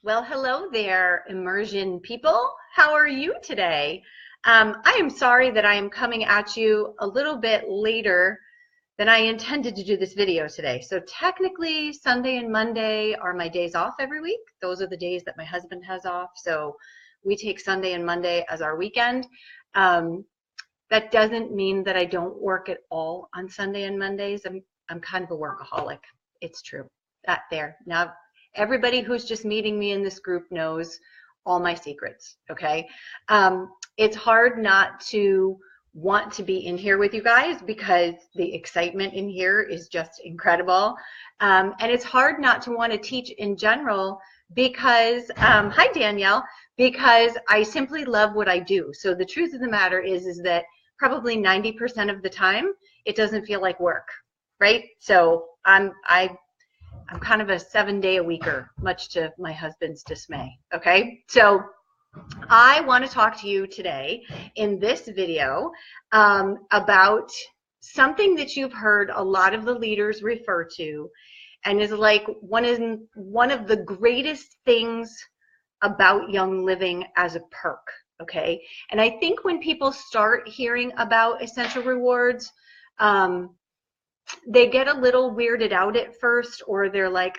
Well, hello there, immersion people. How are you today? I am sorry that I am coming at you a little bit later than I intended to do this video today. So technically, Sunday and Monday are my days off every week. Those are the days that my husband has off. So we take Sunday and Monday as our weekend. Um, that doesn't mean that I don't work at all on Sunday and Mondays. I'm kind of a workaholic. It's true. That there. Now, everybody who's just meeting me in this group knows all my secrets, okay? It's hard not to want to be in here with you guys because the excitement in here is just incredible. And it's hard not to want to teach in general because, hi Danielle, because I simply love what I do. So the truth of the matter is that probably 90% of the time, it doesn't feel like work, right? So I'm kind of a 7-day-a-weeker, much to my husband's dismay, okay? So I want to talk to you today in this video about something that you've heard a lot of the leaders refer to and is like one of the greatest things about Young Living as a perk, okay? And I think when people start hearing about essential rewards, they get a little weirded out at first, or they're like,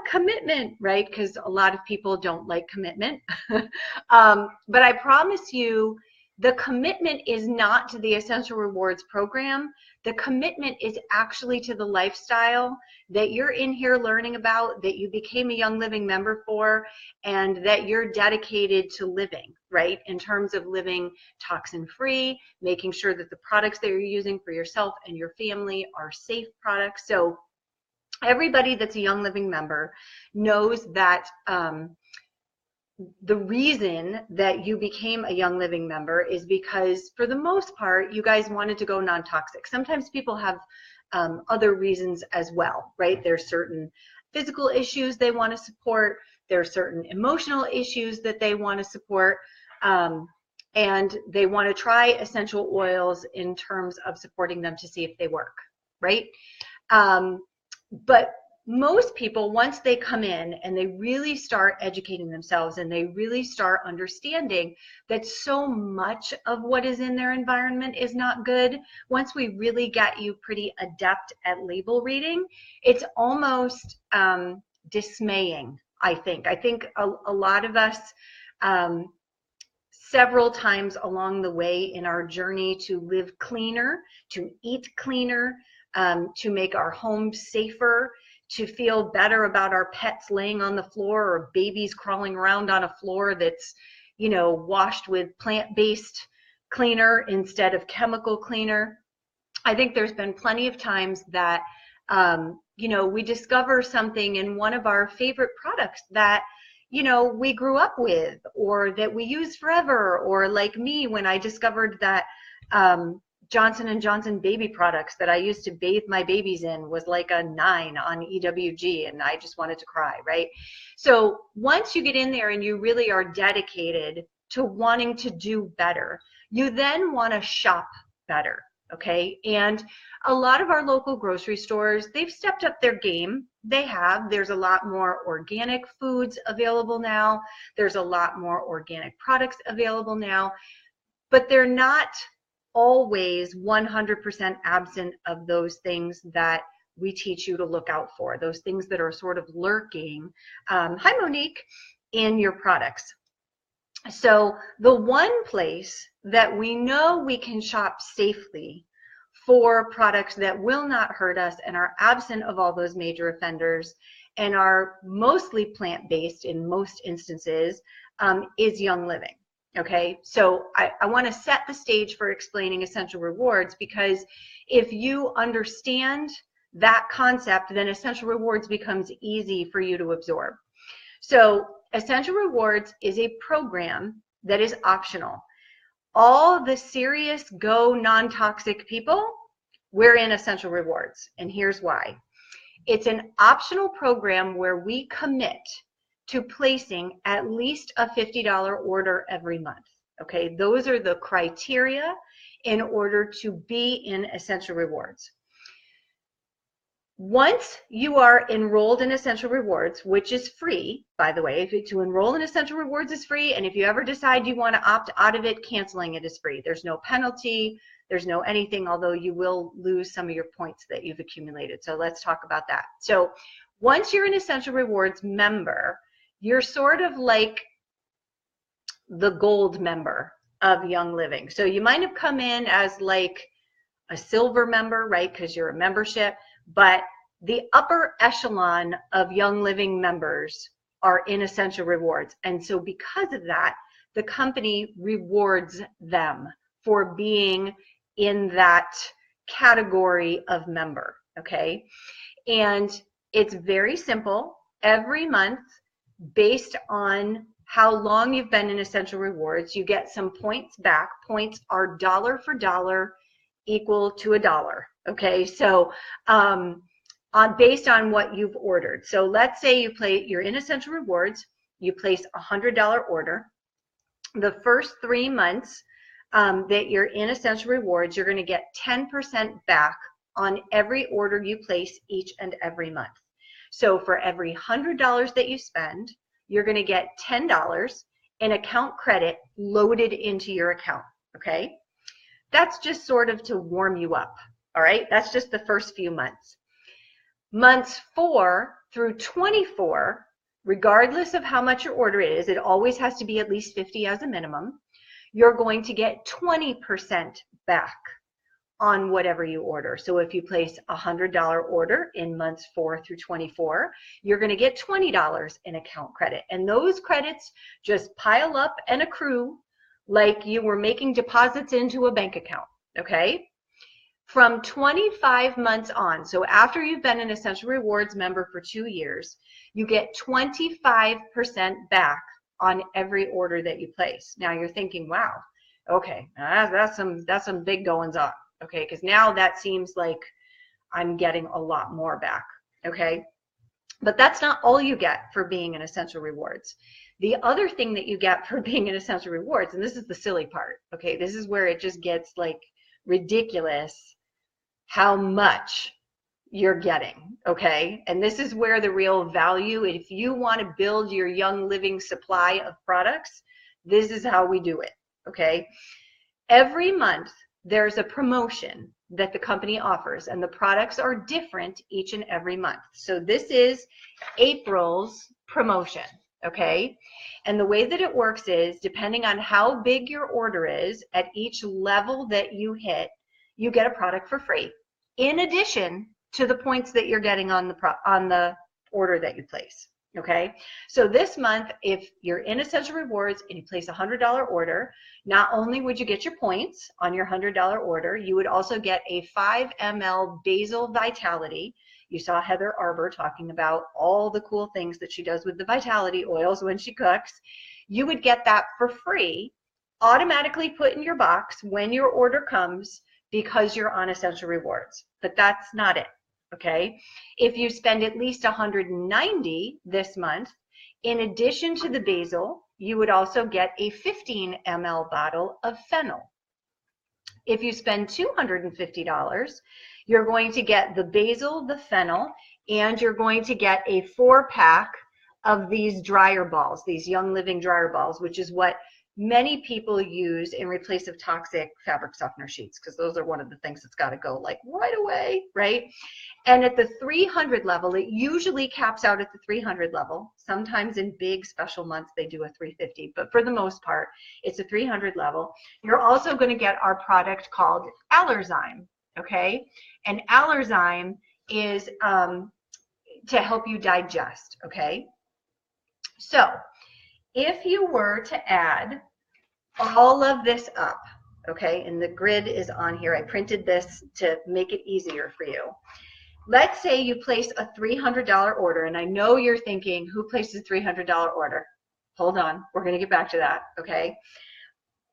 commitment, right? Because a lot of people don't like commitment. But I promise you, the commitment is not to the Essential Rewards program. The commitment is actually to the lifestyle that you're in here learning about, that you became a Young Living member for, and that you're dedicated to living, right? In terms of living toxin-free, making sure that the products that you're using for yourself and your family are safe products. So everybody that's a Young Living member knows that the reason that you became a Young Living member is because, for the most part, you guys wanted to go non-toxic. Sometimes people have other reasons as well, right? There's certain physical issues they want to support. There's certain emotional issues that they want to support. And they want to try essential oils in terms of supporting them to see if they work, right? But most people, once they come in and they really start educating themselves and they really start understanding that so much of what is in their environment is not good, once we really get you pretty adept at label reading, it's almost dismaying, I think. I think a lot of us, several times along the way in our journey to live cleaner, to eat cleaner, to make our homes safer, to feel better about our pets laying on the floor or babies crawling around on a floor that's, washed with plant-based cleaner instead of chemical cleaner. I think there's been plenty of times that, we discover something in one of our favorite products that, we grew up with or that we use forever, or like me when I discovered that Johnson & Johnson baby products that I used to bathe my babies in was like a 9 on EWG, and I just wanted to cry, right? So once you get in there and you really are dedicated to wanting to do better, you then want to shop better, okay? And a lot of our local grocery stores, they've stepped up their game. They have. There's a lot more organic foods available now. There's a lot more organic products available now, but they're not always 100% absent of those things that we teach you to look out for, those things that are sort of lurking, hi Monique, in your products. So the one place that we know we can shop safely for products that will not hurt us and are absent of all those major offenders and are mostly plant-based in most instances is Young Living. Okay, so I want to set the stage for explaining Essential Rewards, because if you understand that concept, then Essential Rewards becomes easy for you to absorb. So Essential Rewards is a program that is optional. All the serious go non-toxic people, we're in Essential Rewards, and here's why. It's an optional program where we commit to placing at least a $50 order every month. Okay, those are the criteria in order to be in Essential Rewards. Once you are enrolled in Essential Rewards, which is free, by the way, to enroll in Essential Rewards is free, and if you ever decide you want to opt out of it, canceling it is free. There's no penalty, there's no anything, although you will lose some of your points that you've accumulated. So let's talk about that. So once you're an Essential Rewards member, you're sort of like the gold member of Young Living. So you might have come in as like a silver member, right, because you're a membership, but the upper echelon of Young Living members are in Essential Rewards. And so because of that, the company rewards them for being in that category of member, okay? And it's very simple. Every month, based on how long you've been in Essential Rewards, you get some points back. Points are dollar for dollar equal to $1. Okay, so based on what you've ordered. So let's say you're in Essential Rewards, you place a $100 order. The first 3 months that you're in Essential Rewards, you're going to get 10% back on every order you place each and every month. So for every $100 that you spend, you're going to get $10 in account credit loaded into your account. Okay, that's just sort of to warm you up. All right, that's just the first few months. Months 4 through 24, regardless of how much your order is, it always has to be at least 50 as a minimum, you're going to get 20% back on whatever you order. So if you place a $100 order in months 4 through 24, you're going to get $20 in account credit. And those credits just pile up and accrue like you were making deposits into a bank account, okay? From 25 months on, so after you've been an Essential Rewards member for 2 years, you get 25% back on every order that you place. Now you're thinking, wow, okay, that's some big goings on, okay? Because now that seems like I'm getting a lot more back, okay? But that's not all you get for being an Essential Rewards. The other thing that you get for being an Essential Rewards, and this is the silly part, okay? This is where it just gets like ridiculous how much you're getting, okay? And this is where the real value, if you want to build your Young Living supply of products, this is how we do it, okay? Every month, there's a promotion that the company offers, and the products are different each and every month. So this is April's promotion, okay? And the way that it works is, depending on how big your order is, at each level that you hit, you get a product for free, in addition to the points that you're getting on the order that you place, okay? So this month, if you're in Essential Rewards and you place a $100 order, not only would you get your points on your $100 order, you would also get a 5 ml Basil Vitality. You saw Heather Arbor talking about all the cool things that she does with the Vitality oils when she cooks. You would get that for free, automatically put in your box when your order comes, because you're on Essential Rewards. But that's not it, okay? If you spend at least $190 this month, in addition to the basil, you would also get a 15 ml bottle of fennel. If you spend $250, you're going to get the basil, the fennel, and you're going to get a 4-pack of these dryer balls, these Young Living dryer balls, which is what many people use in replace of toxic fabric softener sheets, because those are one of the things that's got to go like right away, right? And at the 300 level, it usually caps out at the 300 level. Sometimes in big special months, they do a 350, but for the most part, it's a 300 level. You're also going to get our product called Allerzyme, okay? And Allerzyme is to help you digest, okay? So if you were to add all of this up, okay, and the grid is on here. I printed this to make it easier for you. Let's say you place a $300 order, and I know you're thinking, who places a $300 order? Hold on, we're going to get back to that, okay?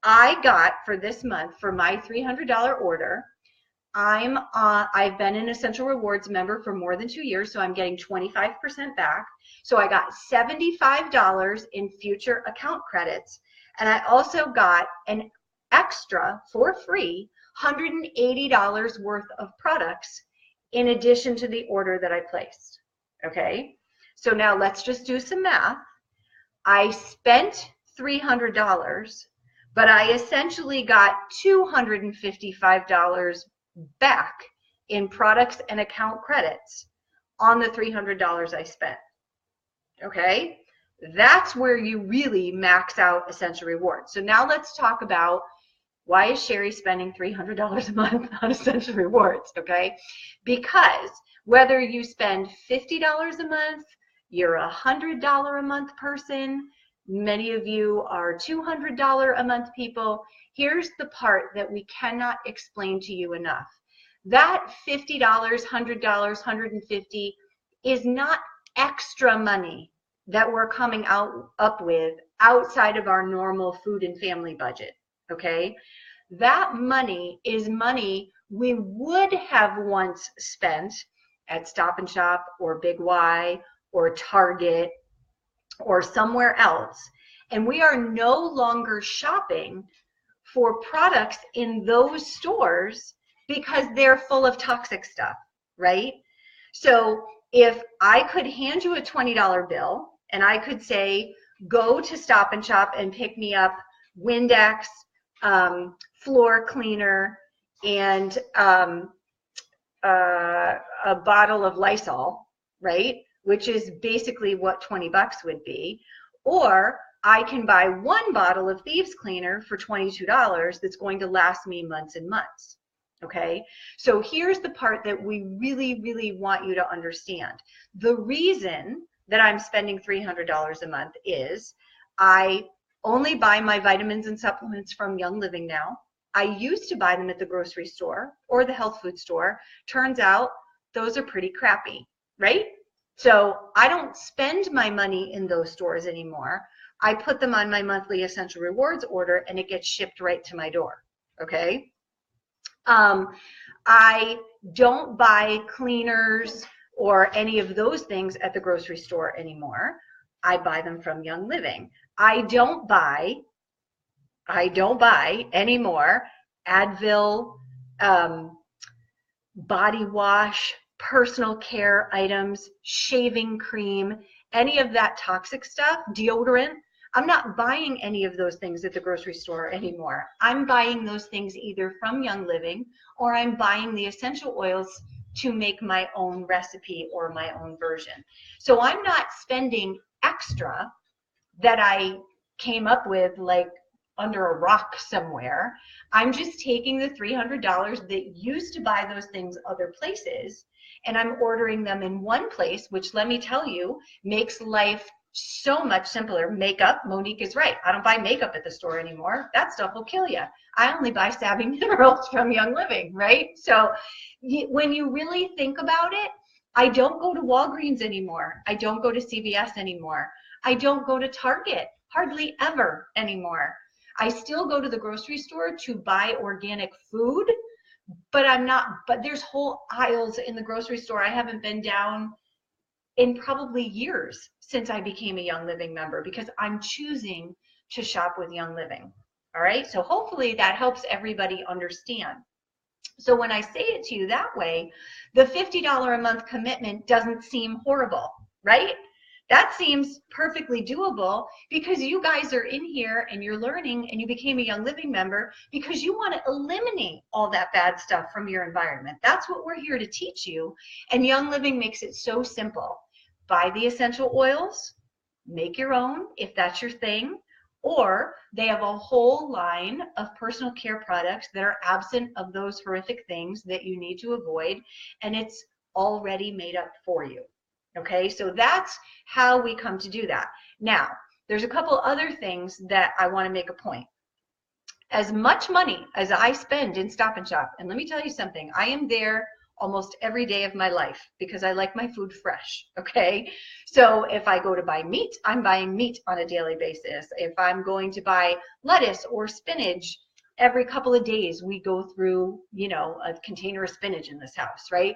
I got for this month, for my $300 order, I've been an Essential Rewards member for more than 2 years, so I'm getting 25% back. So I got $75 in future account credits, and I also got an extra, for free, $180 worth of products in addition to the order that I placed. Okay, so now let's just do some math. I spent $300, but I essentially got $255 back in products and account credits on the $300 I spent. Okay, that's where you really max out Essential Rewards. So now let's talk about why is Sherry spending $300 a month on Essential Rewards, okay? Because whether you spend $50 a month, you're a $100 a month person, many of you are $200 a month people, here's the part that we cannot explain to you enough. That $50, $100, $150 is not extra money that we're coming up with outside of our normal food and family budget, okay? That money is money we would have once spent at Stop and Shop or Big Y or Target or somewhere else, and we are no longer shopping for products in those stores because they're full of toxic stuff, right? So if I could hand you a $20 bill and I could say, go to Stop and Shop and pick me up Windex, floor cleaner, and a bottle of Lysol, right? Which is basically what 20 bucks would be. Or I can buy one bottle of Thieves Cleaner for $22 that's going to last me months and months. Okay, so here's the part that we really, really want you to understand. The reason that I'm spending $300 a month is I only buy my vitamins and supplements from Young Living now. I used to buy them at the grocery store or the health food store. Turns out those are pretty crappy, right? So I don't spend my money in those stores anymore. I put them on my monthly Essential Rewards order and it gets shipped right to my door, okay? I don't buy cleaners or any of those things at the grocery store anymore. I buy them from Young Living. I don't buy anymore Advil, body wash, personal care items, shaving cream, any of that toxic stuff, deodorant. I'm not buying any of those things at the grocery store anymore. I'm buying those things either from Young Living or I'm buying the essential oils to make my own recipe or my own version. So I'm not spending extra that I came up with like under a rock somewhere. I'm just taking the $300 that used to buy those things other places and I'm ordering them in one place, which let me tell you, makes life so much simpler. Makeup, Monique is right. I don't buy makeup at the store anymore. That stuff will kill you. I only buy Savvy Minerals from Young Living, right? So when you really think about it, I don't go to Walgreens anymore. I don't go to CVS anymore. I don't go to Target hardly ever anymore. I still go to the grocery store to buy organic food, but there's whole aisles in the grocery store I haven't been down in probably years since I became a Young Living member because I'm choosing to shop with Young Living. All right, so hopefully that helps everybody understand. So when I say it to you that way, the $50 a month commitment doesn't seem horrible, right? That seems perfectly doable because you guys are in here and you're learning and you became a Young Living member because you want to eliminate all that bad stuff from your environment. That's what we're here to teach you. And Young Living makes it so simple. Buy the essential oils, make your own if that's your thing, or they have a whole line of personal care products that are absent of those horrific things that you need to avoid, and it's already made up for you. Okay, so that's how we come to do that. Now, there's a couple other things that I want to make a point. As much money as I spend in Stop and Shop, and let me tell you something, I am there almost every day of my life because I like my food fresh, okay? So if I go to buy meat, I'm buying meat on a daily basis. If I'm going to buy lettuce or spinach, every couple of days we go through, a container of spinach in this house, right?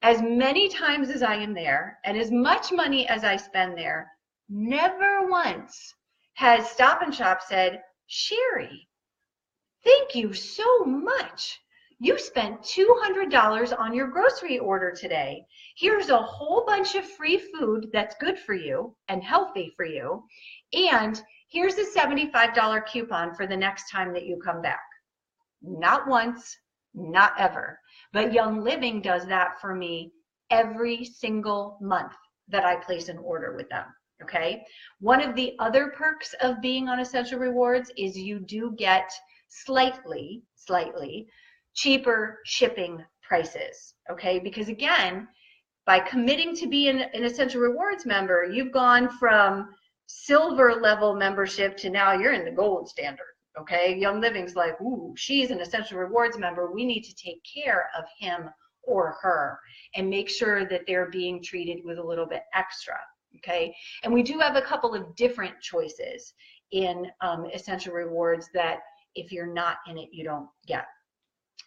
As many times as I am there and as much money as I spend there, never once has Stop and Shop said, Sherry, thank you so much. You spent $200 on your grocery order today. Here's a whole bunch of free food that's good for you and healthy for you. And here's a $75 coupon for the next time that you come back. Not once, not ever. But Young Living does that for me every single month that I place an order with them. Okay. One of the other perks of being on Essential Rewards is you do get slightly cheaper shipping prices. Okay. Because again, by committing to be an Essential Rewards member, you've gone from silver level membership to now you're in the gold standard. Okay. Young Living's like, ooh, she's an Essential Rewards member. We need to take care of him or her and make sure that they're being treated with a little bit extra. Okay. And we do have a couple of different choices in Essential Rewards that if you're not in it, you don't get.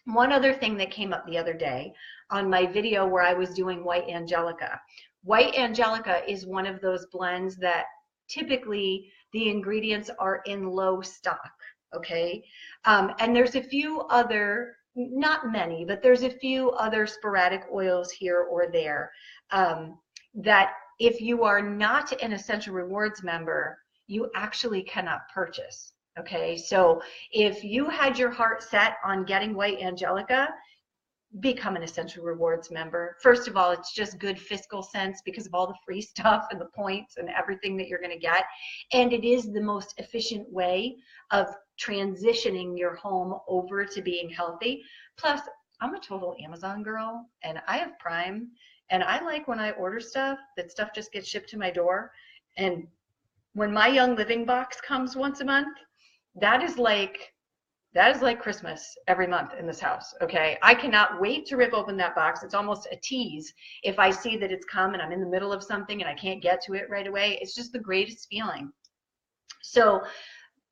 One other thing that came up the other day on my video where I was doing White Angelica. White Angelica is one of those blends that typically the ingredients are in low stock. Okay. And there's a few other, not many, but there's a few other sporadic oils here or there that if you are not an Essential Rewards member, you actually cannot purchase. Okay, so if you had your heart set on getting White Angelica, become an Essential Rewards member. First of all, it's just good fiscal sense because of all the free stuff and the points and everything that you're going to get. And it is the most efficient way of transitioning your home over to being healthy. Plus, I'm a total Amazon girl and I have Prime. And I like when I order stuff, that stuff just gets shipped to my door. And when my Young Living box comes once a month, that is like Christmas every month in this house. Okay. I cannot wait to rip open that box. It's almost a tease if I see that it's come and I'm in the middle of something and I can't get to it right away. It's just the greatest feeling. So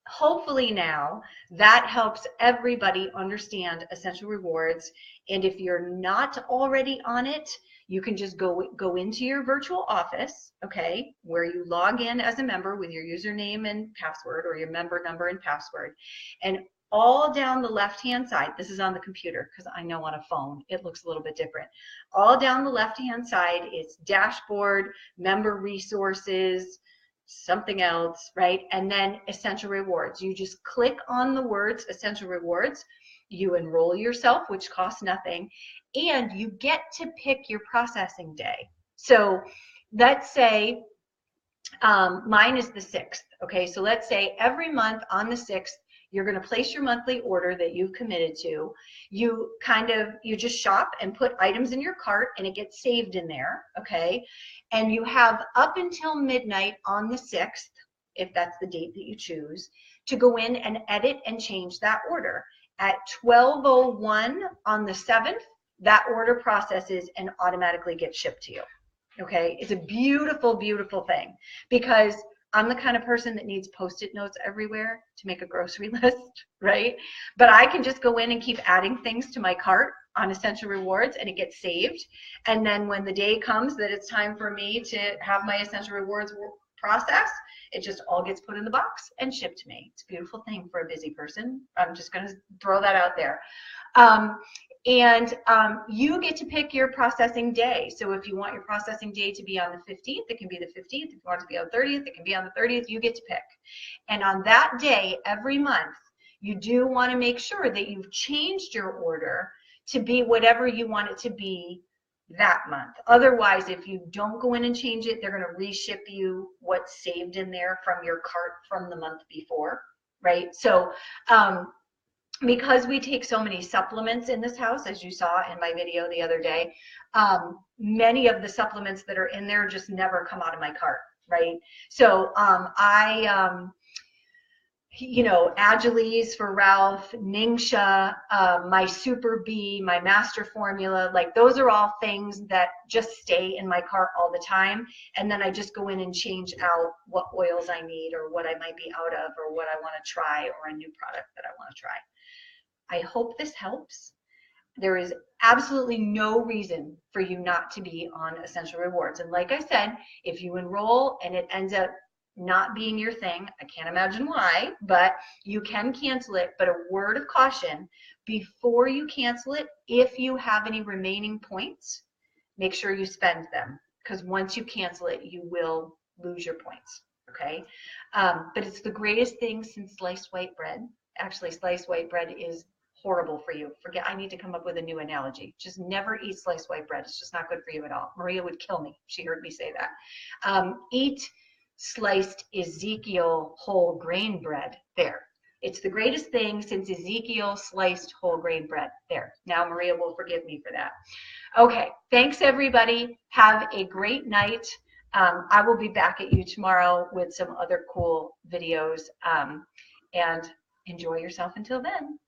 hopefully now that helps everybody understand Essential Rewards. And if you're not already on it, you can just go into your virtual office, okay, where you log in as a member with your username and password or your member number and password. And all down the left-hand side, this is on the computer because I know on a phone it looks a little bit different. All down the left-hand side is dashboard, member resources, something else, right? And then Essential Rewards. You just click on the words Essential Rewards. You enroll yourself, which costs nothing, and you get to pick your processing day. So let's say mine is the 6th. Okay, so let's say every month on the 6th, you're going to place your monthly order that you've committed to. You just shop and put items in your cart and it gets saved in there. Okay. And you have up until midnight on the 6th, if that's the date that you choose, to go in and edit and change that order. At 12:01 on the 7th, that order processes and automatically gets shipped to you. Okay. It's a beautiful, beautiful thing because I'm the kind of person that needs Post-it notes everywhere to make a grocery list, right? But I can just go in and keep adding things to my cart on Essential Rewards and it gets saved. And then when the day comes that it's time for me to have my Essential Rewards process, it just all gets put in the box and shipped to me. It's a beautiful thing for a busy person. I'm just going to throw that out there. You get to pick your processing day. So if you want your processing day to be on the 15th, it can be the 15th. If you want it to be on the 30th, it can be on the 30th. You get to pick. And on that day, every month, you do want to make sure that you've changed your order to be whatever you want it to be that month. Otherwise, if you don't go in and change it, they're going to reship you what's saved in there from your cart from the month before, right? So, because we take so many supplements in this house, as you saw in my video the other day, many of the supplements that are in there just never come out of my cart, right? So Agiles for Ralph, Ningxia, my Super B, my Master Formula, like those are all things that just stay in my cart all the time. And then I just go in and change out what oils I need or what I might be out of or what I want to try or a new product that I want to try. I hope this helps. There is absolutely no reason for you not to be on Essential Rewards. And like I said, if you enroll and it ends up not being your thing. I can't imagine why, but you can cancel it. But a word of caution, before you cancel it, if you have any remaining points, make sure you spend them, because once you cancel it, you will lose your points. Okay. But it's the greatest thing since sliced white bread. Actually, sliced white bread is horrible for you. I need to come up with a new analogy. Just never eat sliced white bread. It's just not good for you at all. Maria would kill me if she heard me say that. Eat sliced Ezekiel whole grain bread. There. It's the greatest thing since Ezekiel sliced whole grain bread. There. Now Maria will forgive me for that. Okay. Thanks, everybody. Have a great night. I will be back at you tomorrow with some other cool videos. And enjoy yourself until then.